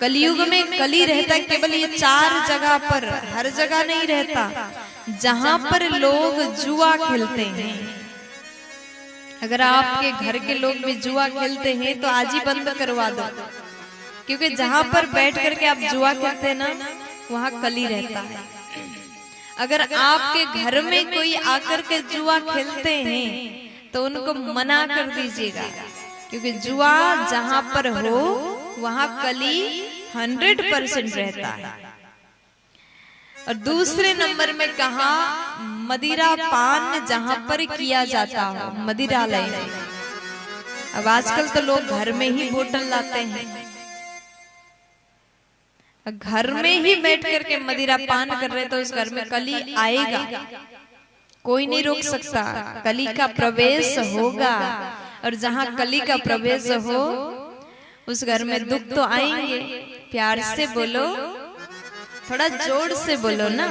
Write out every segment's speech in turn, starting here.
कलयुग में कली रहता केवल ये 4 जगह पर, हर जगह नहीं रहता। जहां पर लोग जुआ खेलते हैं, अगर आपके घर के लोग भी जुआ खेलते हैं तो आज ही बंद करवा दो, क्योंकि जहां पर बैठ करके आप जुआ खेलते हैं ना, वहां कली रहता है। अगर आपके घर में कोई आकर के जुआ खेलते हैं तो उनको मना कर दीजिएगा, क्योंकि जुआ जहां पर हो वहां कली 100% रहता है। और दूसरे नंबर में कहा मदिरा पान जहां पर किया जाता हो, मदिरालय में। अब आजकल तो लोग घर में ही बोतल लाते हैं, घर में ही बैठ करके मदिरा पान कर रहे तो उस घर में कली आएगा, कोई नहीं रोक सकता। कली का प्रवेश होगा, और जहां कली का प्रवेश हो उस घर में दुख तो आएंगे। प्यार से बोलो, थोड़ा जोर से बोलो ना।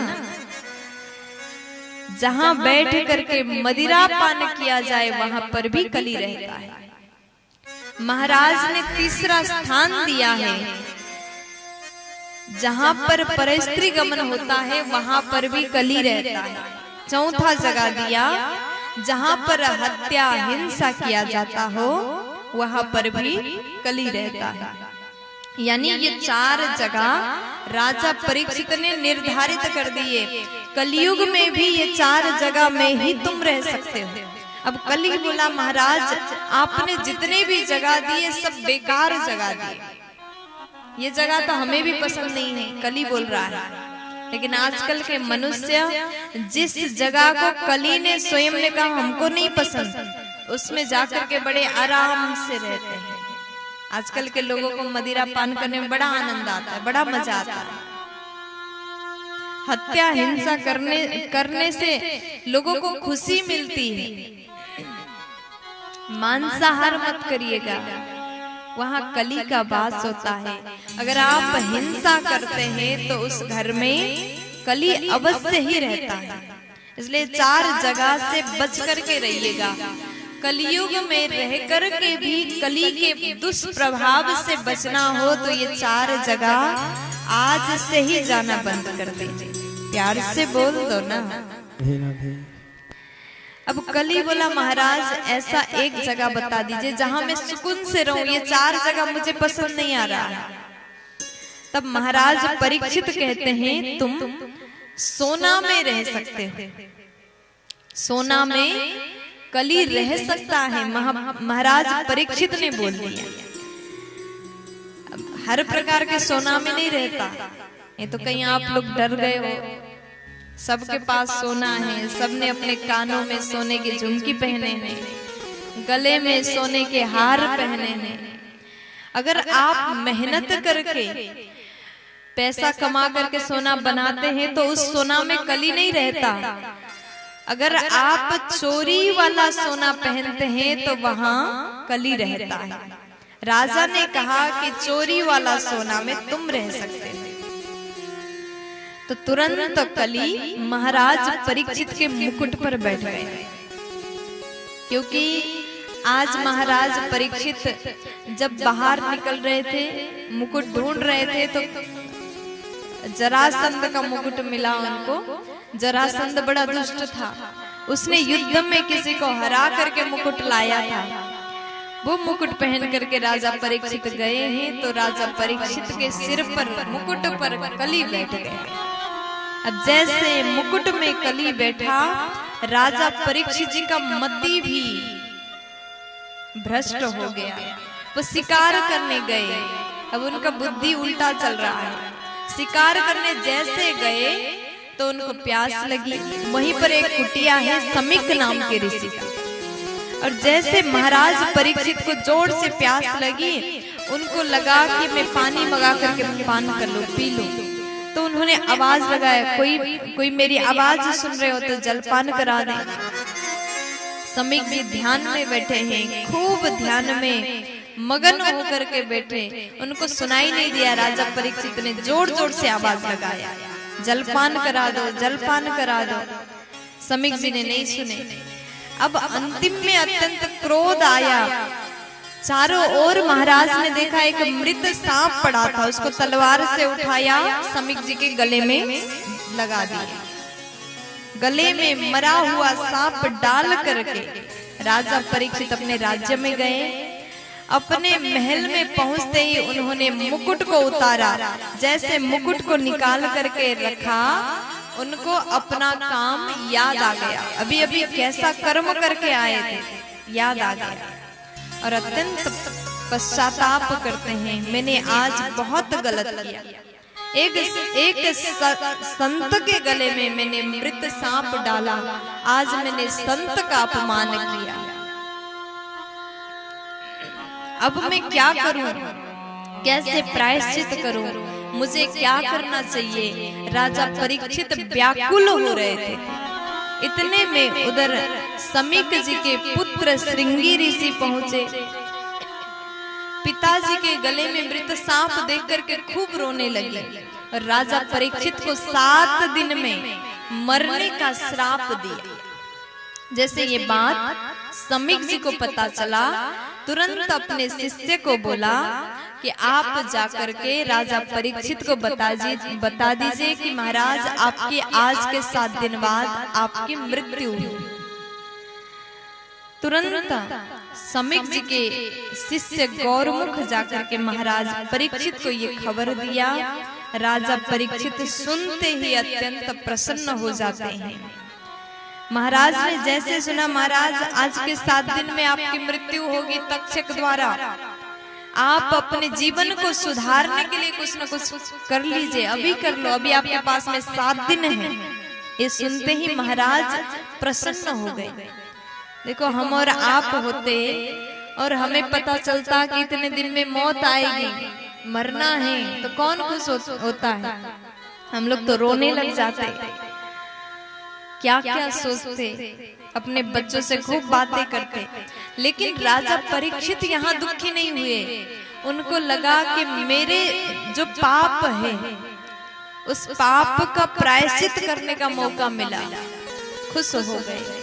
जहां बैठ करके मदिरा पान किया जाए वहां पर भी कली रहता है। महाराज ने तीसरा स्थान दिया है, जहां पर परस्त्री गमन होता है वहां पर भी कली रहता है। चौथा जगह दिया, जहां पर हत्या हिंसा किया जाता हो वहां पर भी कली रहता है। यानी ये 4 जगह राजा परीक्षित ने निर्धारित कर दिए। कलयुग में भी ये 4 जगह में ही तुम रह सकते हो। अब कली बोला महाराज आपने जितने भी जगह दिए सब बेकार जगह दिए, ये जगह तो हमें भी पसंद नहीं है, कली बोल रहा है। लेकिन आजकल के मनुष्य जिस जगह को कली ने स्वयं ने कहा हमको नहीं पसंद, उसमें जाकर के बड़े आराम से रहते हैं। आजकल के लोगों को मदिरा पान करने में बड़ा आनंद आता है, बड़ा मजा आता है। हत्या हिंसा करने से लोगों को खुशी मिलती है। मांसाहार मत करिएगा, वहां कली का वास होता है। अगर आप हिंसा करते हैं तो उस घर में कली अवश्य ही रहता है। इसलिए 4 जगह से बच करके रहिएगा। कलयुग में रह करके भी कली के दुष्प्रभाव से बचना हो तो ये 4 जगह आज से ही जाना बंद कर दीजिए। प्यार से बोल दो ना। अब कली बोला महाराज ऐसा एक जगह बता दीजिए जहां मैं सुकून से रहूं, ये 4 जगह मुझे पसंद नहीं आ रहा है। तब महाराज परीक्षित कहते हैं तुम सोना में रह सकते हो, सोना में कली रह सकता है। महाराज परीक्षित ने बोल दिया। हर प्रकार के सोना में नहीं रहता, ये तो कहीं आप लोग डर गए हो। सबके पास सोना है, सबने अपने कानों में सोने की झुमकी पहने हैं, गले में सोने के हार पहने हैं। अगर आप मेहनत करके पैसा कमा करके सोना बनाते हैं तो उस सोना में कली नहीं रहता। अगर आप चोरी वाला सोना पहनते हैं तो वहां कली रहता है। राजा ने कहा कि चोरी वाला सोना में तुम रह सकते हो। तो तुरंत कली महाराज परीक्षित के मुकुट पर बैठ गए, क्योंकि आज महाराज परीक्षित जब बाहर निकल रहे थे, मुकुट ढूंढ रहे थे तो जरासंध का मुकुट मिला उनको। जरासंध बड़ा दुष्ट था, उसने युद्ध में किसी को हरा करके मुकुट लाया था। वो मुकुट पहन करके राजा परीक्षित गए हैं तो राजा परीक्षित के सिर पर मुकुट पर कली बैठ गए। अब जैसे मुकुट में कली बैठा, राजा परीक्षित जी का मति भी भ्रष्ट हो गया। वो शिकार करने गए, अब उनका बुद्धि उल्टा चल रहा है। शिकार करने जैसे गए तो उनको प्यास लगी। वहीं पर एक कुटिया है समिक नाम के ऋषि का, और जैसे महाराज परीक्षित को जोर से प्यास लगी, उनको लगा कि मैं पानी मंगा करके पान कर लूं, पी लूं। तो उन्होंने आवाज लगाया, कोई मेरी आवाज सुन रहे हो तो जलपान करा दे। समिक जी ध्यान में बैठे हैं, खूब ध्यान में मगन होकर के बैठे। उनको सुनाई नहीं दिया। राजा परीक्षित ने जोर जोर से आवाज लगाया, जलपान करा दो, जलपान करा दो। समिक जी ने नहीं सुने। अब अंतिम में अत्यंत क्रोध आया चारों ओर महाराज ने देखा एक मृत सांप पड़ा था, उसको तलवार से उठाया, समीक जी के गले में लगा दिया। गले में मरा हुआ सांप डाल करके राजा परीक्षित अपने राज्य में गए। अपने महल में पहुंचते ही उन्होंने मुकुट को उतारा। जैसे मुकुट को निकाल करके रखा, उनको अपना काम याद आ गया। अभी अभी कैसा कर्म करके आए थे, याद आ गया और अत्यंत पश्चाताप करते हैं, मैंने आज बहुत गलत किया। एक संत के गले में मैंने मृत सांप डाला, आज मैंने संत का अपमान किया। अब मैं क्या करूं, कैसे प्रायश्चित करूं, मुझे क्या करना चाहिए? राजा परीक्षित व्याकुल हो रहे थे। इतने में उधर समीक जी के पुत्र श्रृंगी ऋषि पहुंचे। पिताजी के गले में मृत सांप देख करके खूब रोने लगे और राजा परीक्षित को 7 दिन में मरने का श्राप दिया। जैसे ये बात समीक जी को पता चला, तुरंत अपने शिष्य को बोला कि आप जाकर के राजा परीक्षित को बता दीजिए कि महाराज आपकी आज के 7 दिन बाद आपकी मृत्यु हुई। तुरंत समीक जी के शिष्य गौरमुख जाकर के महाराज परीक्षित को ये खबर दिया। राजा परीक्षित सुनते ही अत्यंत प्रसन्न हो जाते हैं। महाराज ने जैसे सुना, महाराज आज के 7 दिन में आपकी मृत्यु होगी तक्षक द्वारा, आप अपने जीवन को सुधारने के लिए कुछ न कुछ कर लीजिए, अभी कर लो, अभी आपके पास में 7 दिन है। ये सुनते ही महाराज प्रसन्न हो गए। देखो, हम और आप होते और हमें पता चलता कि इतने दिन में मौत आएगी, मरना है, तो कौन खुश होता है? हम लोग तो रोने लग जाते, क्या क्या सोचते, अपने बच्चों से खूब बातें करते। लेकिन राजा परीक्षित यहाँ दुखी नहीं हुए। उनको लगा कि मेरे जो पाप है, उस पाप का प्रायश्चित करने का मौका मिला, खुश हो गए।